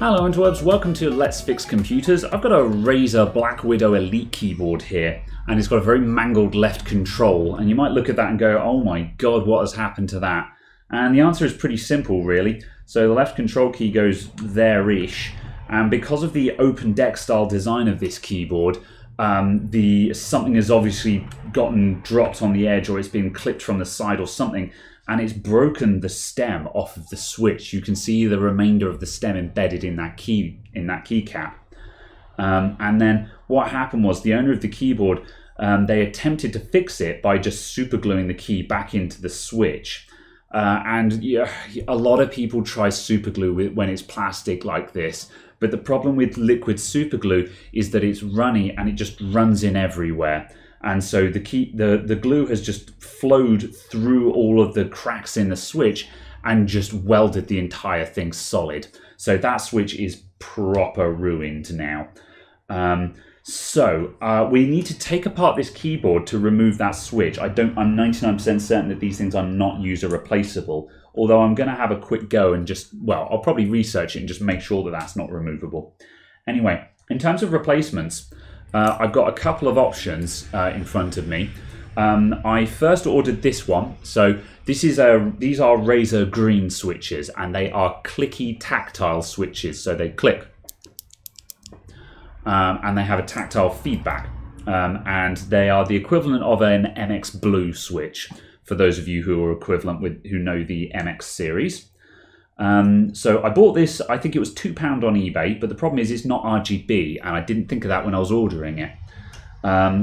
Hello interwebs, welcome to Let's Fix Computers. I've got a Razer Black Widow Elite keyboard here, and it's got a very mangled left control, and you might look at that and go, oh my god, what has happened to that? And the answer is pretty simple really. So the left control key goes there-ish, and because of the open deck style design of this keyboard, something has obviously gotten dropped on the edge, or it's been clipped from the side or something, and it's broken the stem off of the switch. You can see the remainder of the stem embedded in that keycap. And then what happened was the owner of the keyboard, they attempted to fix it by just super gluing the key back into the switch. And yeah, a lot of people try super glue when it's plastic like this. But the problem with liquid super glue is that it's runny and it just runs in everywhere. And so the glue has just flowed through all of the cracks in the switch and just welded the entire thing solid. So that switch is proper ruined now. We need to take apart this keyboard to remove that switch. I'm 99% certain that these things are not user replaceable. Although I'm going to have a quick go and I'll probably research it and just make sure that that's not removable. Anyway, in terms of replacements, I've got a couple of options in front of me. I first ordered this one. So these are Razer green switches, and they are clicky tactile switches. So they click, and they have a tactile feedback, and they are the equivalent of an MX Blue switch. For those of you who are who know the MX series. So I bought this, I think it was £2 on eBay, but the problem is it's not RGB, and I didn't think of that when I was ordering it.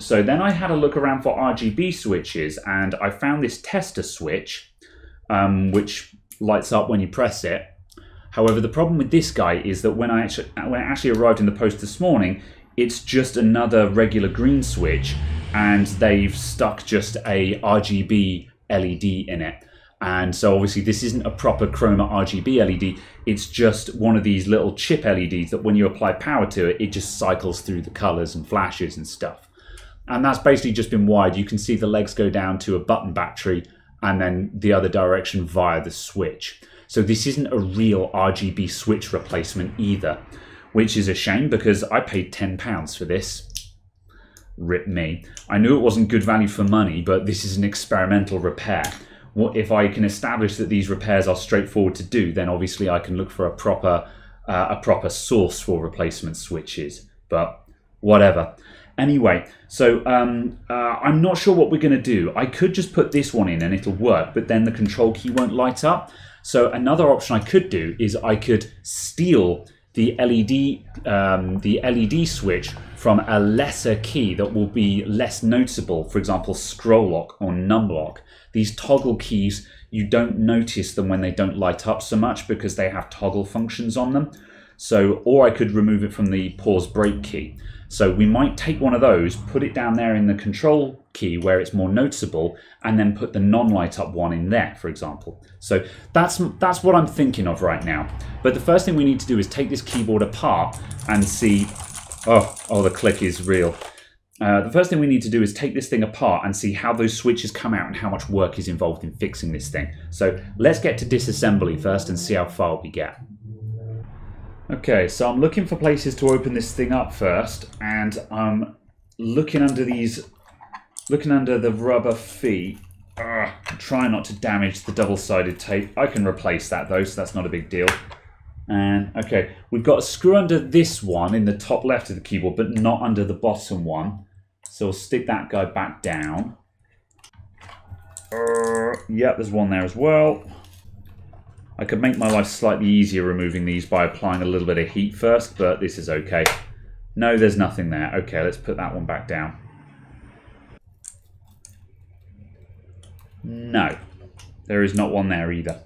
So then I had a look around for RGB switches, and I found this tester switch, which lights up when you press it. However, the problem with this guy is that when it actually arrived in the post this morning, it's just another regular green switch, and they've stuck just a RGB LED in it. And so obviously this isn't a proper chroma RGB LED, it's just one of these little chip LEDs that when you apply power to it, it just cycles through the colors and flashes and stuff. And that's basically just been wired. You can see the legs go down to a button battery and then the other direction via the switch. So this isn't a real RGB switch replacement either, which is a shame because I paid £10 for this. Rip me. I knew it wasn't good value for money, but this is an experimental repair. If I can establish that these repairs are straightforward to do, then obviously I can look for a proper source for replacement switches, but whatever. Anyway, so I'm not sure what we're going to do. I could just put this one in and it'll work, but then the control key won't light up. So another option I could do is I could steal the LED switch from a lesser key that will be less noticeable, for example, scroll lock or num lock. These toggle keys, you don't notice them when they don't light up so much because they have toggle functions on them. So, or I could remove it from the pause break key. So we might take one of those, put it down there in the control key where it's more noticeable, and then put the non-light up one in there, for example. So that's what I'm thinking of right now. But the first thing we need to do is take this keyboard apart and see, oh, the click is real. The first thing we need to do is take this thing apart and see how those switches come out and how much work is involved in fixing this thing. So let's get to disassembly first and see how far we get. Okay, so I'm looking for places to open this thing up first, and I'm looking under the rubber feet. Try not to damage the double-sided tape. I can replace that though, so that's not a big deal. And okay, we've got a screw under this one in the top left of the keyboard, but not under the bottom one. So we'll stick that guy back down. Yep, there's one there as well. I could make my life slightly easier removing these by applying a little bit of heat first, but this is okay. No, there's nothing there. Okay, let's put that one back down. No, there is not one there either.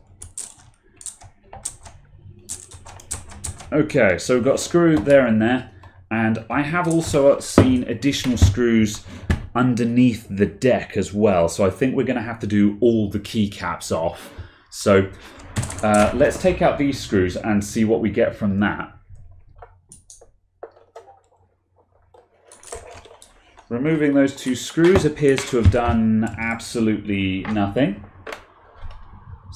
Okay, so we've got a screw there and there, and I have also seen additional screws underneath the deck as well, so I think we're going to have to do all the keycaps off. So let's take out these screws and see what we get from that. Removing those two screws appears to have done absolutely nothing.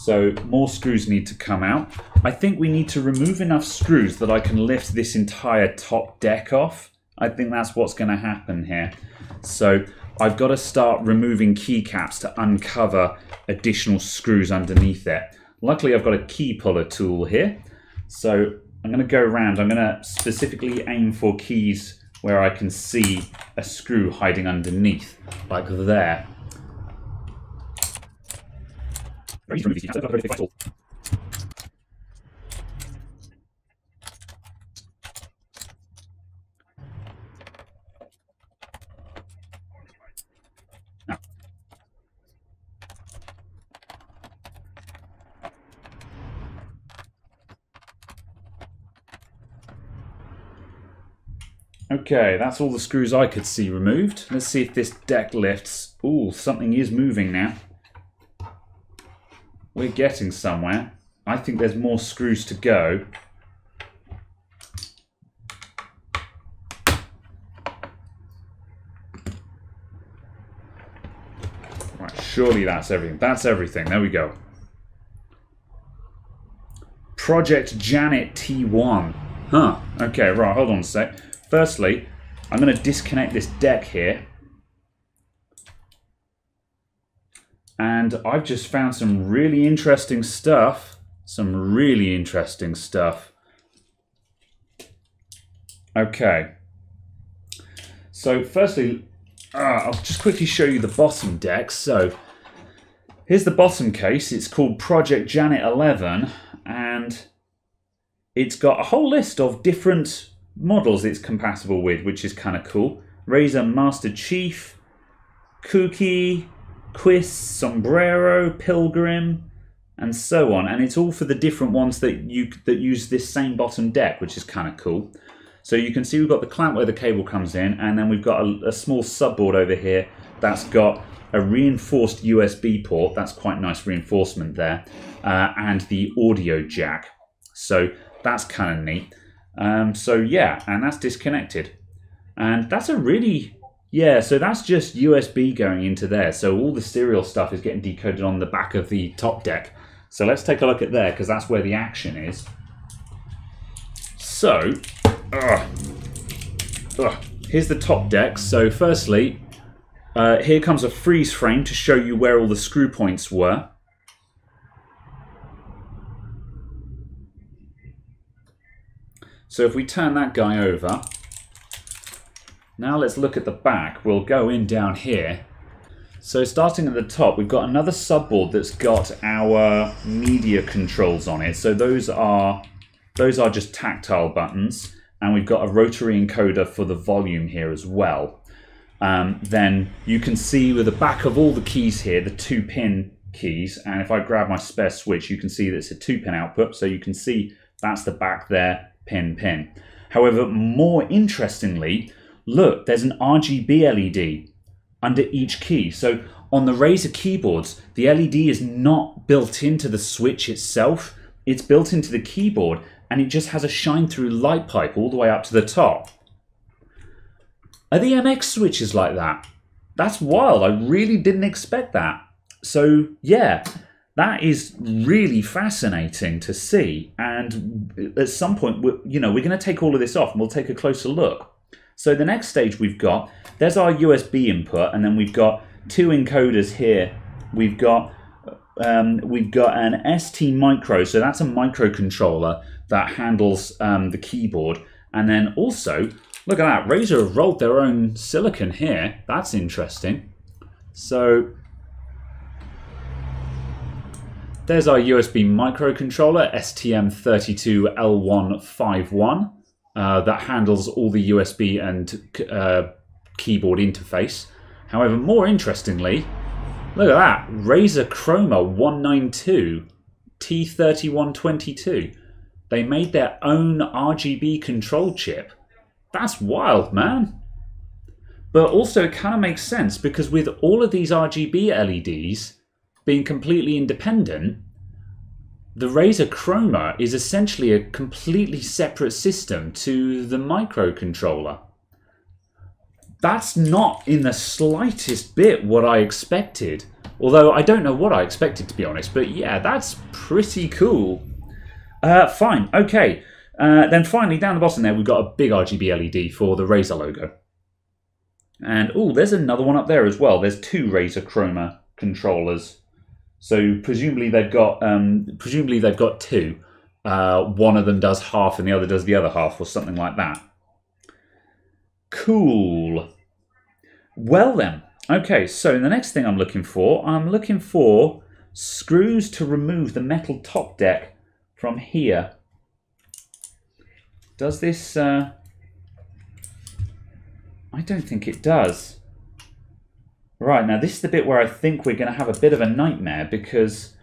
So more screws need to come out. I think we need to remove enough screws that I can lift this entire top deck off. I think that's what's going to happen here. So I've got to start removing keycaps to uncover additional screws underneath it. Luckily, I've got a key puller tool here. So I'm going to go around. I'm going to specifically aim for keys where I can see a screw hiding underneath, like there. Very easy to remove these keycaps. Very flexible. Okay, that's all the screws I could see removed. Let's see if this deck lifts. Ooh, something is moving now. We're getting somewhere. I think there's more screws to go. Right, surely that's everything. That's everything. There we go. Project Janet T1. Huh. Okay, right, hold on a sec. Firstly, I'm going to disconnect this deck here. And I've just found some really interesting stuff. Okay. So firstly, I'll just quickly show you the bottom deck. So here's the bottom case. It's called Project Janet 11. And it's got a whole list of different models it's compatible with, which is kind of cool. Razer Master Chief, Kooky, Quiz, Sombrero, Pilgrim, and so on. And it's all for the different ones that use this same bottom deck, which is kind of cool. So you can see we've got the clamp where the cable comes in, and then we've got a small subboard over here that's got a reinforced USB port. That's quite nice reinforcement there, and the audio jack. So that's kind of neat. So yeah, and that's disconnected. And that's a really, yeah, so that's just USB going into there. So all the serial stuff is getting decoded on the back of the top deck. So let's take a look at there, because that's where the action is. So, here's the top deck. So firstly, here comes a freeze frame to show you where all the screw points were. So if we turn that guy over, now let's look at the back. We'll go in down here. So starting at the top, we've got another subboard that's got our media controls on it. So those are just tactile buttons, and we've got a rotary encoder for the volume here as well. Then you can see with the back of all the keys here, the 2-pin keys, and if I grab my spare switch, you can see that it's a 2-pin output. So you can see that's the back there. Pin. However, more interestingly, look, there's an RGB LED under each key. So on the Razer keyboards, the LED is not built into the switch itself. It's built into the keyboard, and it just has a shine-through light pipe all the way up to the top. Are the MX switches like that? That's wild. I really didn't expect that. So yeah, that is really fascinating to see, and at some point, we're going to take all of this off and we'll take a closer look. So the next stage there's our USB input, and then we've got 2 encoders here. We've got an ST micro, so that's a microcontroller that handles the keyboard, and then also, look at that, Razer have rolled their own silicon here. That's interesting. So there's our USB microcontroller, STM32L151, that handles all the USB and keyboard interface. However, more interestingly, look at that, Razer Chroma 192 T3122. They made their own RGB control chip. That's wild, man. But also it kind of makes sense, because with all of these RGB LEDs being completely independent, the Razer Chroma is essentially a completely separate system to the microcontroller. That's not in the slightest bit what I expected. Although I don't know what I expected, to be honest. But yeah, that's pretty cool. Fine, okay. Then finally, down the bottom there, we've got a big RGB LED for the Razer logo. And, oh, there's another one up there as well. There's 2 Razer Chroma controllers. So presumably they've got 2. One of them does half and the other does the other half, or something like that. Cool. Well then, okay, so the next thing I'm looking for screws to remove the metal top deck from here. Does this... I don't think it does. Right, now this is the bit where I think we're going to have a bit of a nightmare, because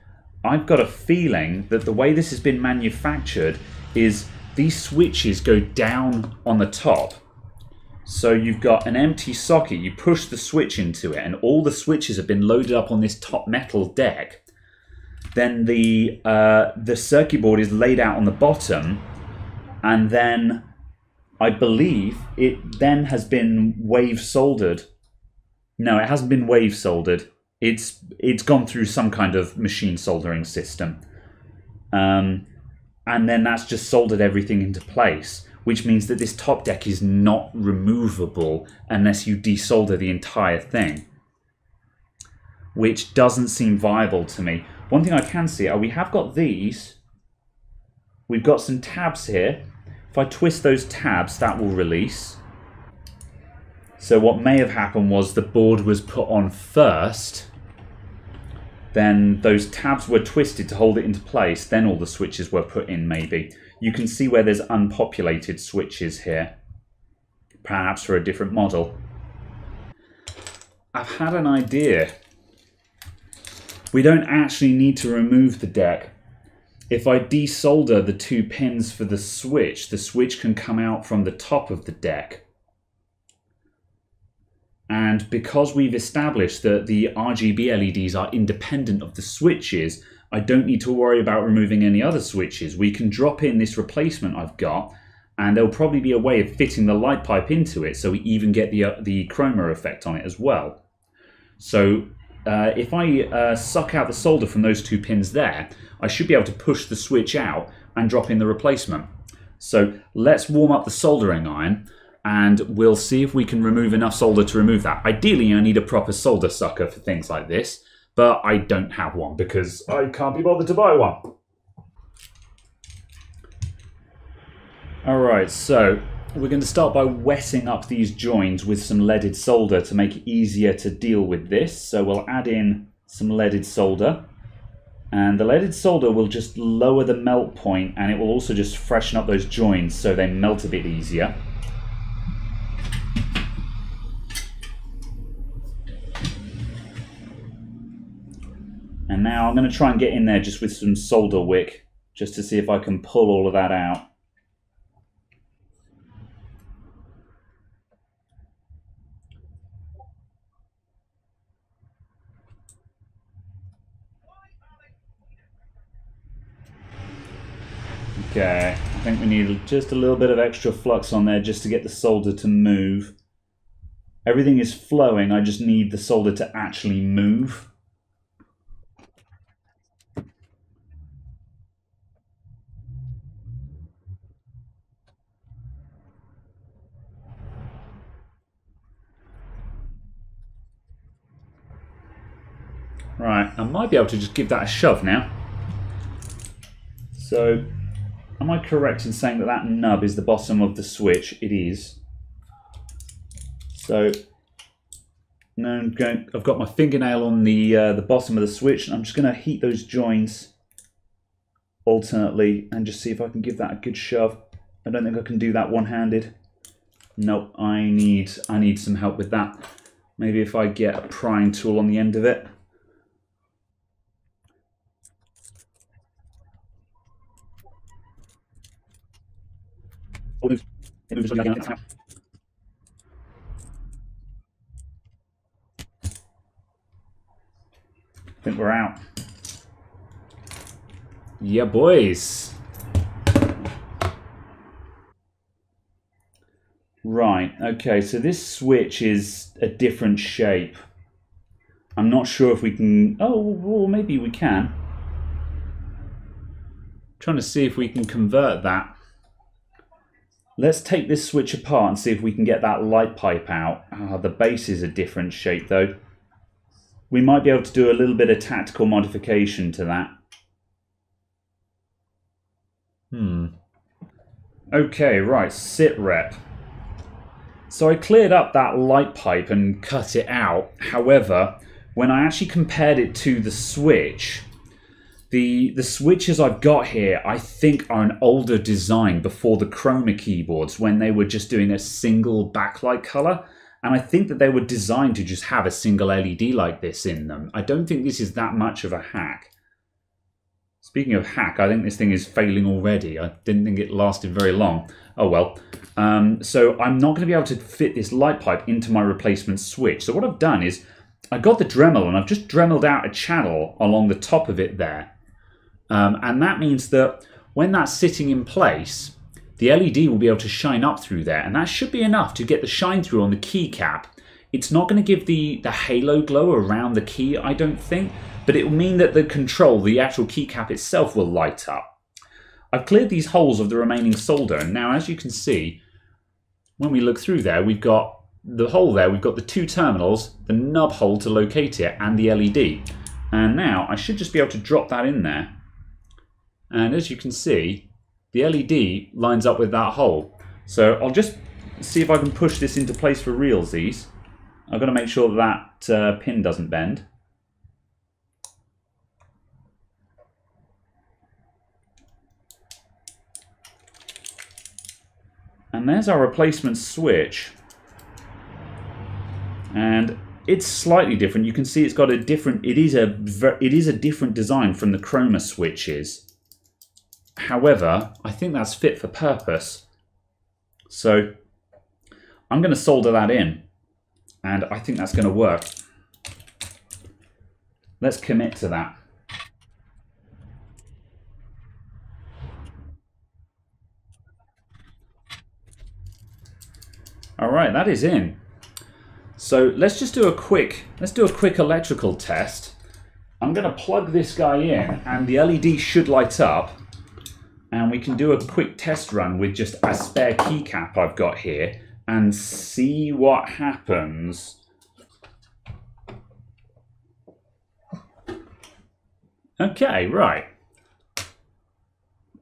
I've got a feeling that the way this has been manufactured is these switches go down on the top. So you've got an empty socket, you push the switch into it, and all the switches have been loaded up on this top metal deck. Then the circuit board is laid out on the bottom, and then I believe it then has been wave soldered. No, it hasn't been wave soldered. It's gone through some kind of machine soldering system. And then that's just soldered everything into place, which means that this top deck is not removable unless you desolder the entire thing, which doesn't seem viable to me. One thing I can see, we have got these. We've got some tabs here. If I twist those tabs, that will release. So what may have happened was the board was put on first, then those tabs were twisted to hold it into place, then all the switches were put in, maybe. You can see where there's unpopulated switches here, perhaps for a different model. I've had an idea. We don't actually need to remove the deck. If I desolder the 2 pins for the switch can come out from the top of the deck. And because we've established that the RGB LEDs are independent of the switches, I don't need to worry about removing any other switches. We can drop in this replacement I've got, and there'll probably be a way of fitting the light pipe into it, so we even get the chroma effect on it as well. So if I suck out the solder from those 2 pins there, I should be able to push the switch out and drop in the replacement. So let's warm up the soldering iron, and we'll see if we can remove enough solder to remove that. Ideally, I need a proper solder sucker for things like this, but I don't have one because I can't be bothered to buy one. Alright, so we're going to start by wetting up these joins with some leaded solder to make it easier to deal with this. So we'll add in some leaded solder, and the leaded solder will just lower the melt point, and it will also just freshen up those joins so they melt a bit easier. And now I'm going to try and get in there just with some solder wick, just to see if I can pull all of that out. Okay, I think we need just a little bit of extra flux on there just to get the solder to move. Everything is flowing, I just need the solder to actually move. Right, I might be able to just give that a shove now. So, am I correct in saying that that nub is the bottom of the switch? It is. So, now I've got my fingernail on the bottom of the switch, and I'm just going to heat those joins alternately and just see if I can give that a good shove. I don't think I can do that one-handed. Nope, I need some help with that. Maybe if I get a prying tool on the end of it. I think we're out. Yeah, boys. Right, okay, so this switch is a different shape. I'm not sure if we can... Oh, well, maybe we can. Trying to see if we can convert that. Let's take this switch apart and see if we can get that light pipe out. The base is a different shape though. We might be able to do a little bit of tactical modification to that. Okay, right, sit rep. So I cleared up that light pipe and cut it out. However, when I actually compared it to the switch, the switches I've got here, I think, are an older design before the chroma keyboards, when they were just doing a single backlight color. And I think that they were designed to just have a single LED like this in them. I don't think this is that much of a hack. Speaking of hack, I think this thing is failing already. I didn't think it lasted very long. Oh well. So I'm not going to be able to fit this light pipe into my replacement switch. So what I've done is I got the Dremel and I've just Dremeled out a channel along the top of it there. And that means that when that's sitting in place, the LED will be able to shine up through there. And that should be enough to get the shine through on the keycap. It's not going to give the halo glow around the key, I don't think. But it will mean that the control, the actual keycap itself, will light up. I've cleared these holes of the remaining solder. And now, as you can see, when we look through there, we've got the hole there. We've got the two terminals, the nub hole to locate it, and the LED. And now I should just be able to drop that in there. And as you can see, the LED lines up with that hole. So I'll just see if I can push this into place for realsies. I've got to make sure that pin doesn't bend. And there's our replacement switch. And it's slightly different. You can see it's got a different... It is a different design from the chroma switches. However, I think that's fit for purpose. So I'm going to solder that in, and I think that's going to work. Let's commit to that. All right, that is in. So let's just do a quick electrical test. I'm going to plug this guy in, and the LED should light up. And we can do a quick test run with just a spare keycap I've got here and see what happens. Okay, right.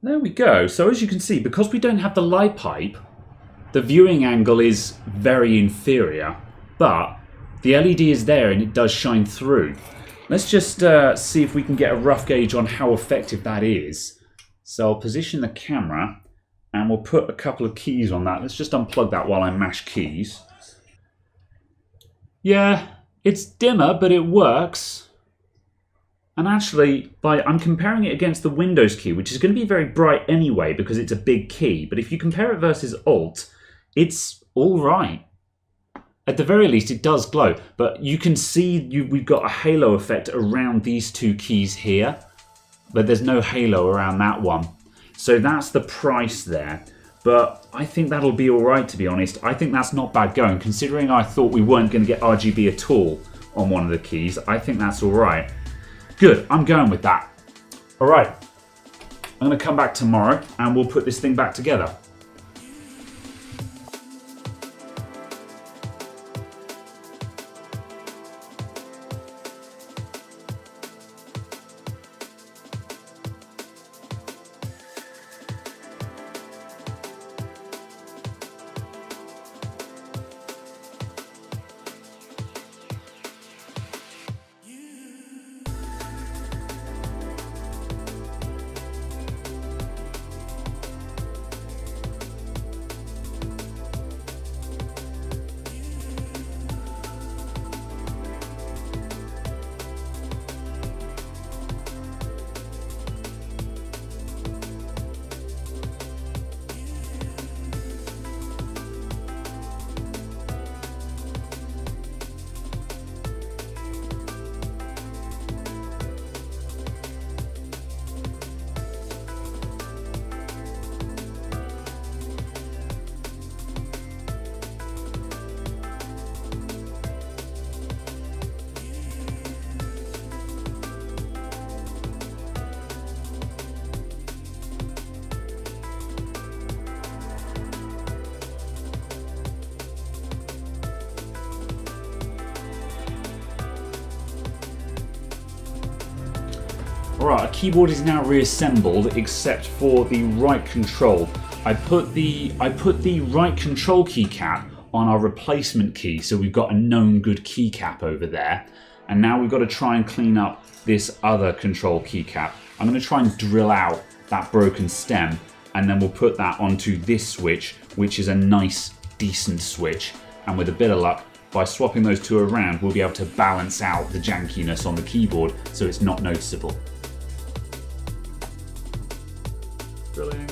There we go. So as you can see, because we don't have the light pipe, the viewing angle is very inferior, but the LED is there and it does shine through. Let's just see if we can get a rough gauge on how effective that is. So I'll position the camera and we'll put a couple of keys on that. Let's just unplug that while I mash keys. Yeah, it's dimmer, but it works. And actually, I'm comparing it against the Windows key, which is going to be very bright anyway because it's a big key. But if you compare it versus Alt, it's all right. At the very least, it does glow. But you can see we've got a halo effect around these two keys here. But there's no halo around that one. So that's the price there. But I think that'll be all right, to be honest. I think that's not bad going, considering I thought we weren't going to get RGB at all on one of the keys. I think that's all right. Good, I'm going with that. All right, I'm going to come back tomorrow and we'll put this thing back together. Alright, our keyboard is now reassembled except for the right control. I put the right control keycap on our replacement key, so we've got a known good keycap over there. And now we've got to try and clean up this other control keycap. I'm going to try and drill out that broken stem, and then we'll put that onto this switch, which is a nice, decent switch. And with a bit of luck, by swapping those two around, we'll be able to balance out the jankiness on the keyboard so it's not noticeable. Drilling.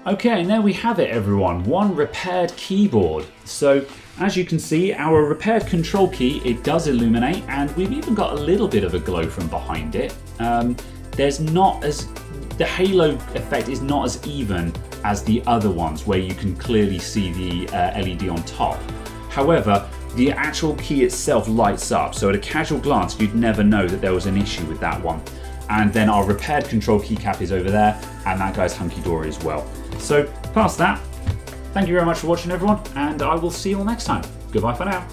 Okay, and there we have it everyone, one repaired keyboard. So as you can see, our repaired control key, it does illuminate, and we've even got a little bit of a glow from behind it. The halo effect is not as even as the other ones where you can clearly see the LED on top. However, the actual key itself lights up, so at a casual glance you'd never know that there was an issue with that one. And then our repaired control keycap is over there, and that guy's hunky-dory as well. So past that, thank you very much for watching everyone, and I will see you all next time. Goodbye for now.